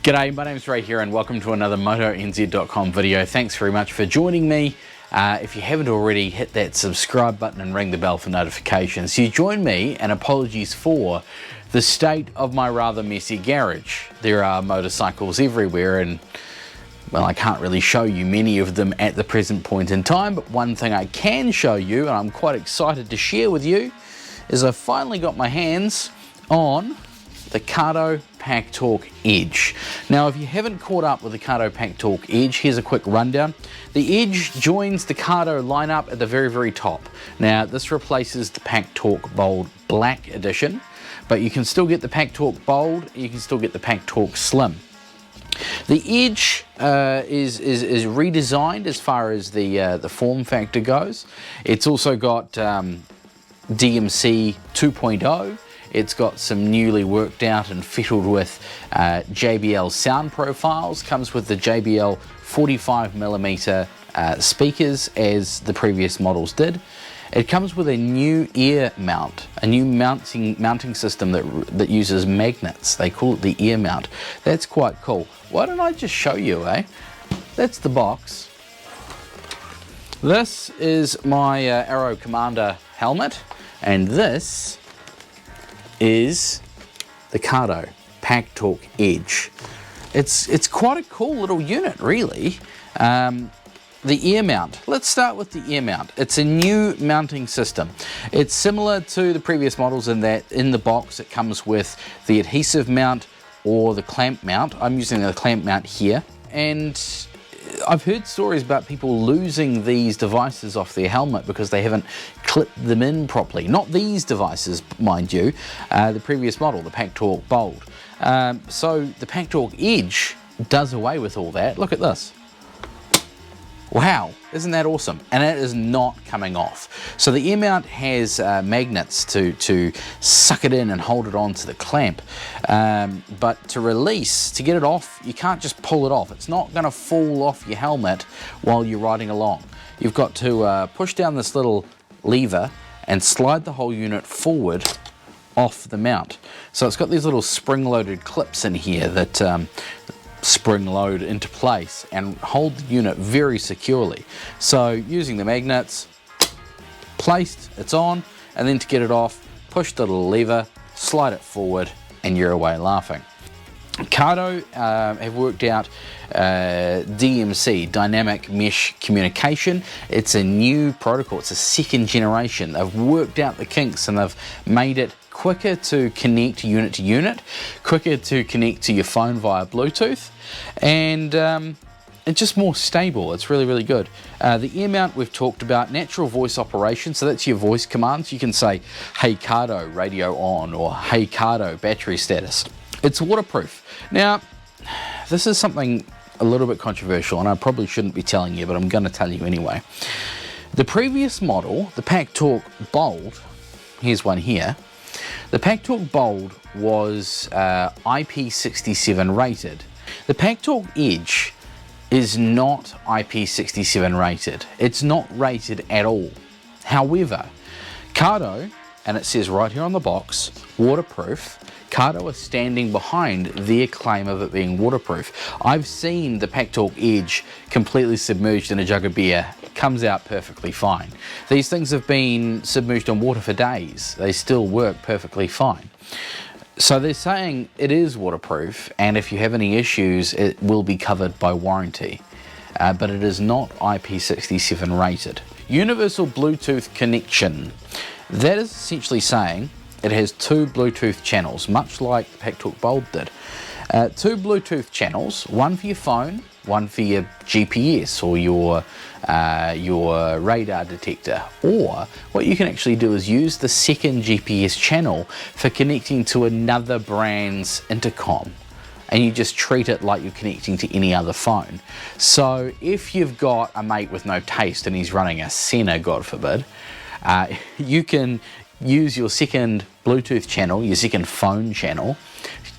G'day, my name's Ray here and welcome to another MotoNZ.com video. Thanks very much for joining me. If you haven't already, hit that subscribe button and ring the bell for notifications. You join me, and apologies for the state of my rather messy garage. There are motorcycles everywhere and, well, I can't really show you many of them at the present point in time, but one thing I can show you, and I'm quite excited to share with you, is I finally got my hands on the Cardo Packtalk Edge. Now, if you haven't caught up with the Cardo Packtalk Edge, here's a quick rundown. The Edge joins the Cardo lineup at the very top. Now, this replaces the Packtalk Bold Black Edition, but you can still get the Packtalk Bold, you can still get the Packtalk Slim. The Edge is redesigned as far as the form factor goes. It's also got DMC 2.0. It's got some newly worked out and fitted with JBL sound profiles. Comes with the JBL 45mm speakers, as the previous models did. It comes with a new ear mount, a new mounting system that uses magnets. They call it the ear mount. That's quite cool. Why don't I just show you, eh? That's the box. This is my Airoh Commander helmet, and this is the Cardo Packtalk Edge. It's quite a cool little unit, really. The ear mount. Let's start with the ear mount. It's a new mounting system. It's similar to the previous models in that in the box it comes with the adhesive mount or the clamp mount. I'm using the clamp mount here, and I've heard stories about people losing these devices off their helmet because they haven't clipped them in properly. Not these devices, mind you, the previous model, the Packtalk Bold. So the Packtalk Edge does away with all that. Look at this. Wow, isn't that awesome? And it is not coming off. So the ear mount has magnets to suck it in and hold it onto the clamp. But to get it off, you can't just pull it off. It's not gonna fall off your helmet while you're riding along. You've got to push down this little lever and slide the whole unit forward off the mount. So it's got these little spring-loaded clips in here that spring load into place and hold the unit very securely. So using the magnets, placed, it's on, and then to get it off, push the little lever, slide it forward, and you're away laughing. Cardo have worked out DMC, Dynamic Mesh Communication. It's a new protocol, it's a second generation. They've worked out the kinks and they've made it quicker to connect unit to unit, quicker to connect to your phone via Bluetooth, and it's just more stable. It's really good. The ear mount we've talked about, natural voice operation, so that's your voice commands. You can say, hey Cardo, radio on, or hey Cardo, battery status. It's waterproof. Now, this is something a little bit controversial, and I probably shouldn't be telling you, but I'm going to tell you anyway. The previous model, the Packtalk Bold, here's one here. The Packtalk Bold was IP67 rated. The Packtalk Edge is not IP67 rated. It's not rated at all. However, Cardo, and it says right here on the box, waterproof. Cardo is standing behind their claim of it being waterproof. I've seen the Packtalk Edge completely submerged in a jug of beer. Comes out perfectly fine. These things have been submerged in water for days. They still work perfectly fine. So they're saying it is waterproof, and if you have any issues, it will be covered by warranty. But it is not IP67 rated. Universal Bluetooth connection. That is essentially saying it has two Bluetooth channels, much like the Packtalk Bold did. Two Bluetooth channels, one for your phone, one for your GPS or your radar detector. Or what you can actually do is use the second GPS channel for connecting to another brand's intercom, and you just treat it like you're connecting to any other phone. So if you've got a mate with no taste and he's running a Senna, God forbid, you can use your second Bluetooth channel, your second phone channel,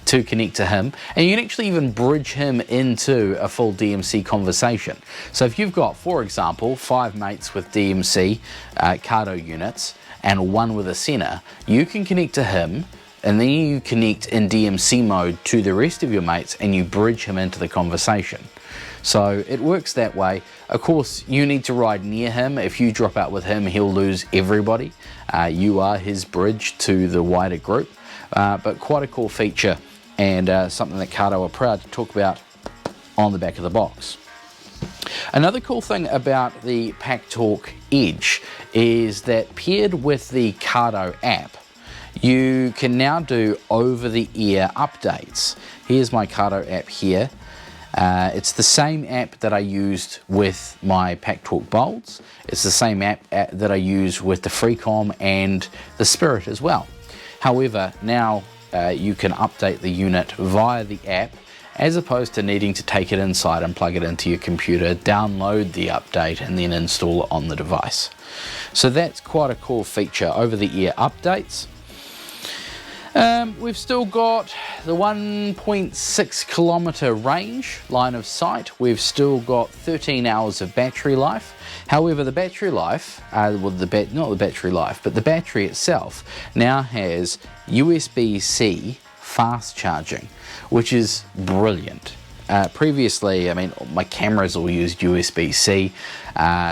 to connect to him, and you can actually even bridge him into a full DMC conversation. So if you've got, for example, 5 mates with DMC Cardo units and one with a Senna, you can connect to him and then you connect in DMC mode to the rest of your mates and you bridge him into the conversation. So it works that way. Of course, you need to ride near him. If you drop out with him, he'll lose everybody. You are his bridge to the wider group, but quite a cool feature, and something that Cardo are proud to talk about on the back of the box. Another cool thing about the Packtalk Edge is that paired with the Cardo app, you can now do over-the-ear updates. Here's my Cardo app here. It's the same app that I used with my Packtalk Bolts. It's the same app that I use with the Freecom and the Spirit as well. However, now you can update the unit via the app, as opposed to needing to take it inside and plug it into your computer, download the update and then install it on the device. So that's quite a cool feature, over-the-ear updates. We've still got the 1.6 kilometer range line of sight. We've still got 13 hours of battery life. However, the battery life, not the battery life, but the battery itself now has USB-C fast charging, which is brilliant. Previously, I mean, my cameras all used USB-C,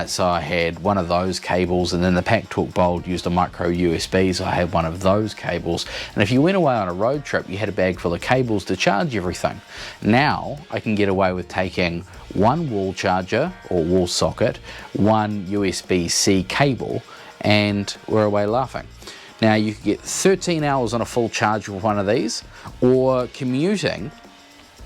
so I had one of those cables, and then the Packtalk Bolt used a micro USB, so I had one of those cables. And if you went away on a road trip, you had a bag full of cables to charge everything. Now I can get away with taking one wall charger or wall socket, one USB-C cable, and we're away laughing. Now you can get 13 hours on a full charge with one of these, or commuting.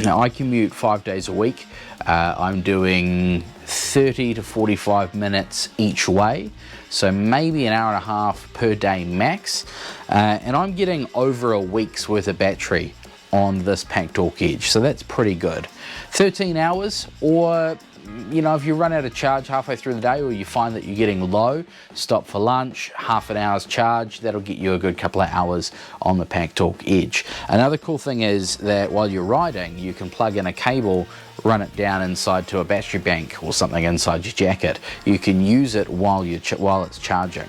Now I commute 5 days a week. I'm doing 30 to 45 minutes each way, so maybe an hour and a half per day max, and I'm getting over a week's worth of battery on this Packtalk Edge, so that's pretty good. 13 hours, or you know, if you run out of charge halfway through the day, or you find that you're getting low, stop for lunch, half an hour's charge, that'll get you a good couple of hours on the Packtalk Edge. Another cool thing is that while you're riding, you can plug in a cable, run it down inside to a battery bank or something inside your jacket. You can use it while it's charging.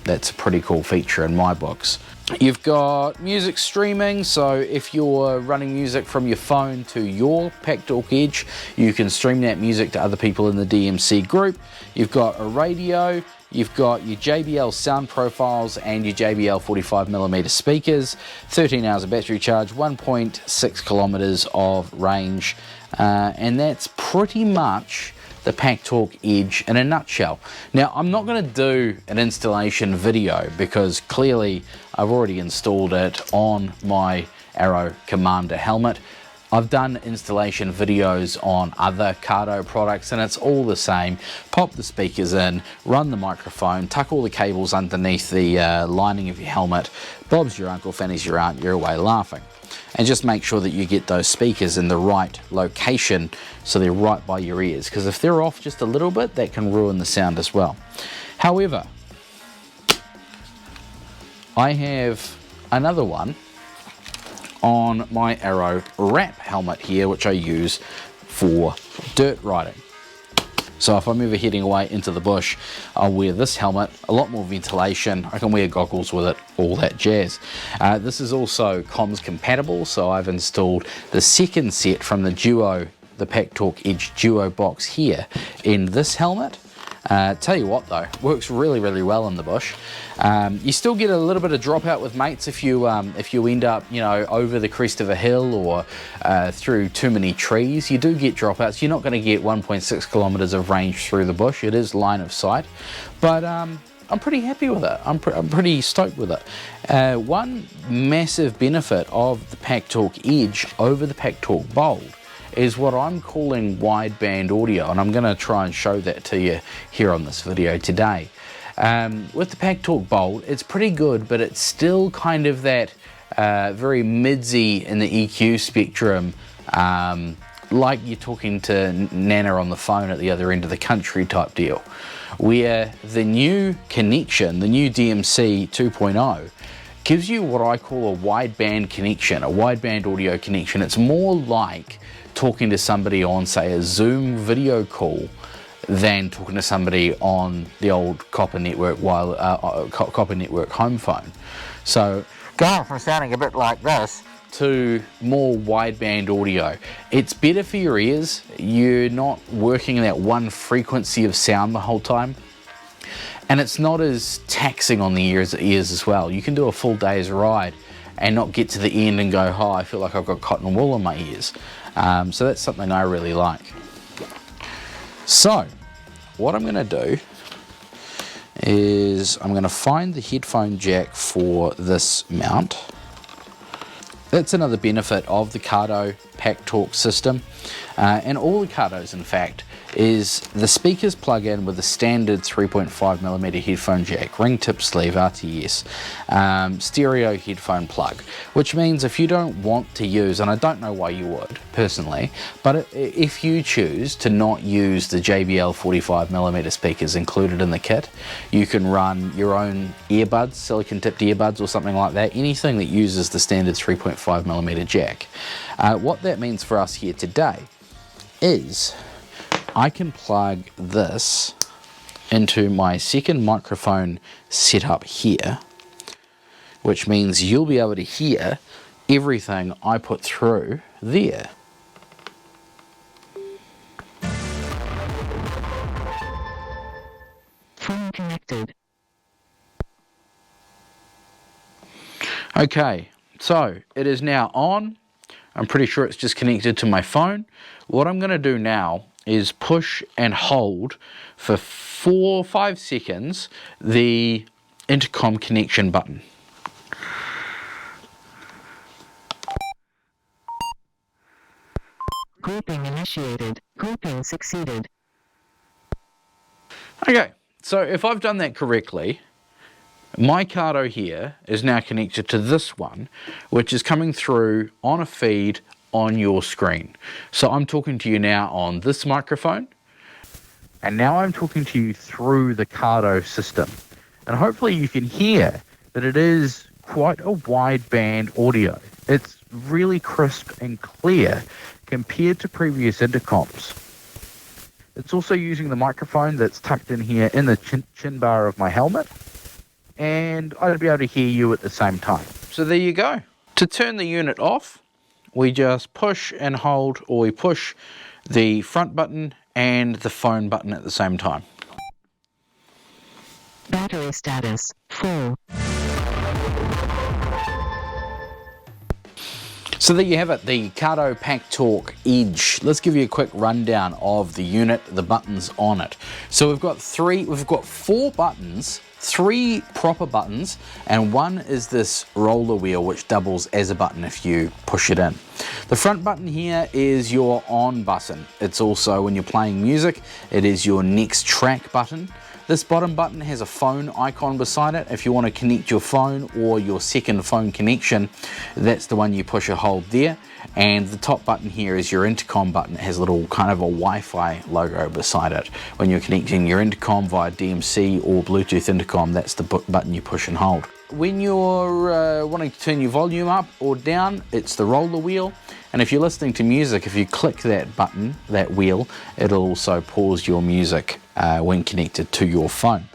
That's a pretty cool feature in my books. You've got music streaming, so if you're running music from your phone to your Packtalk Edge, you can stream that music to other people in the DMC group. You've got a radio, you've got your JBL sound profiles and your JBL 45mm speakers, 13 hours of battery charge, 1.6 kilometers of range, and that's pretty much the Packtalk Edge in a nutshell. Now, I'm not going to do an installation video because clearly I've already installed it on my Airoh Commander helmet. I've done installation videos on other Cardo products and it's all the same. Pop the speakers in, run the microphone, tuck all the cables underneath the lining of your helmet. Bob's your uncle, Fanny's your aunt, you're away laughing. And just make sure that you get those speakers in the right location so they're right by your ears, because if they're off just a little bit, that can ruin the sound as well. However, I have another one on my Airoh wrap helmet here, which I use for dirt riding. So if I'm ever heading away into the bush, I'll wear this helmet, a lot more ventilation, I can wear goggles with it, all that jazz. This is also comms compatible, so I've installed the second set from the Packtalk Edge Duo box here in this helmet. Tell you what though, works really, really well in the bush. You still get a little bit of dropout with mates if you end up, you know, over the crest of a hill or through too many trees. You do get dropouts. You're not going to get 1.6 kilometers of range through the bush. It is line of sight, but I'm pretty happy with it. I'm pretty stoked with it. One massive benefit of the Packtalk Edge over the Packtalk Bolt is what I'm calling wideband audio, and I'm going to try and show that to you here on this video today. With the Packtalk Bolt, it's pretty good, but it's still kind of that very midsy in the EQ spectrum, like you're talking to Nana on the phone at the other end of the country type deal. Where the new connection, the new DMC 2.0, gives you what I call a wideband connection, a wideband audio connection. It's more like talking to somebody on, say, a Zoom video call than talking to somebody on the old copper network copper network home phone. So going from sounding a bit like this to more wideband audio. It's better for your ears. You're not working in that one frequency of sound the whole time. And it's not as taxing on the ears as well. You can do a full day's ride and not get to the end and go, oh, I feel like I've got cotton wool in my ears. So that's something I really like. So what I'm gonna do is I'm gonna find the headphone jack for this mount. That's another benefit of the Cardo Packtalk system, and all the Cardos in fact, is the speakers plug in with a standard 3.5mm headphone jack, ring tip sleeve RTS, stereo headphone plug, which means if you don't want to use, and I don't know why you would personally, but if you choose to not use the JBL 45mm speakers included in the kit, you can run your own earbuds, silicon tipped earbuds or something like that, anything that uses the standard 3.5mm jack. What that means for us here today is I can plug this into my second microphone setup here, which means you'll be able to hear everything I put through there. Phone connected. Okay, so it is now on. I'm pretty sure it's just connected to my phone. What I'm going to do now is push and hold for 4 or 5 seconds the intercom connection button. Grouping initiated. Grouping succeeded. Okay, so if I've done that correctly, my Cardo here is now connected to this one, which is coming through on a feed on your screen. So I'm talking to you now on this microphone, and now I'm talking to you through the Cardo system. And hopefully you can hear that it is quite a wideband audio. It's really crisp and clear compared to previous intercoms. It's also using the microphone that's tucked in here in the chin bar of my helmet, and I'd be able to hear you at the same time. So there you go. To turn the unit off, we just push and hold, or we push the front button and the phone button at the same time. Battery status full. So there you have it, the Cardo Packtalk Edge. Let's give you a quick rundown of the unit, the buttons on it. So we've got 4 buttons, 3 proper buttons, and one is this roller wheel which doubles as a button if you push it in. The front button here is your on button. It's also, when you're playing music, it is your next track button. This bottom button has a phone icon beside it. If you want to connect your phone or your second phone connection, that's the one you push or hold there. And the top button here is your intercom button. It has a little kind of a Wi-Fi logo beside it. When you're connecting your intercom via DMC or Bluetooth intercom, that's the button you push and hold. When you're wanting to turn your volume up or down, it's the roller wheel. And if you're listening to music, if you click that button, that wheel, it'll also pause your music when connected to your phone.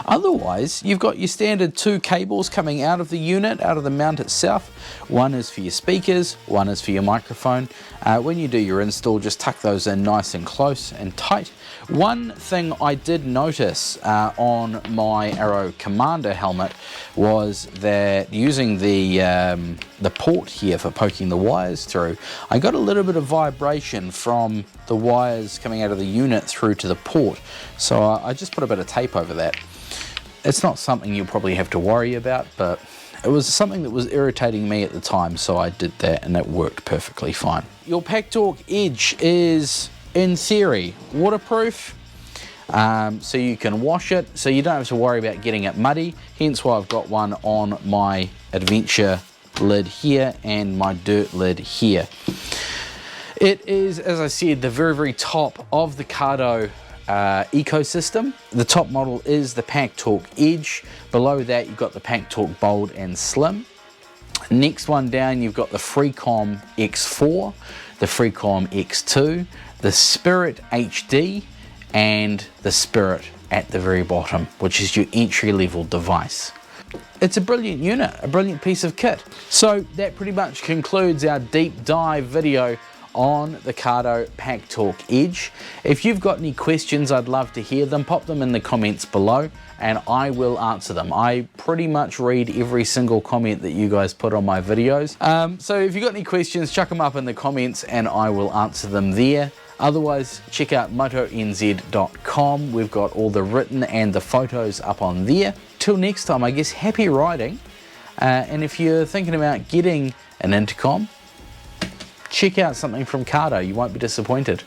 Otherwise, you've got your standard 2 cables coming out of the unit, out of the mount itself. One is for your speakers, one is for your microphone. When you do your install, just tuck those in nice and close and tight. One thing I did notice on my Airoh Commander helmet was that using the port here for poking the wires through, I got a little bit of vibration from the wires coming out of the unit through to the port. So I just put a bit of tape over that. It's not something you'll probably have to worry about, but it was something that was irritating me at the time, so I did that and it worked perfectly fine. Your Packtalk Edge is, in theory, waterproof, so you can wash it, so you don't have to worry about getting it muddy, hence why I've got one on my Adventure lid here and my Dirt lid here. It is, as I said, the very, very top of the Cardo ecosystem. The top model is the Packtalk Edge. Below that you've got the Packtalk Bold and Slim. Next one down you've got the Freecom X4, the Freecom X2, the Spirit HD, and the Spirit at the very bottom, which is your entry-level device. it's a brilliant unit, a brilliant piece of kit. So that pretty much concludes our deep dive video on the Cardo Packtalk Edge. If you've got any questions, I'd love to hear them. Pop them in the comments below and I will answer them. I pretty much read every single comment that you guys put on my videos. So if you've got any questions, chuck them up in the comments and I will answer them there. Otherwise, check out MotoNZ.com. We've got all the written and the photos up on there. Till next time, I guess, happy riding. And if you're thinking about getting an intercom, check out something from Cardo. You won't be disappointed.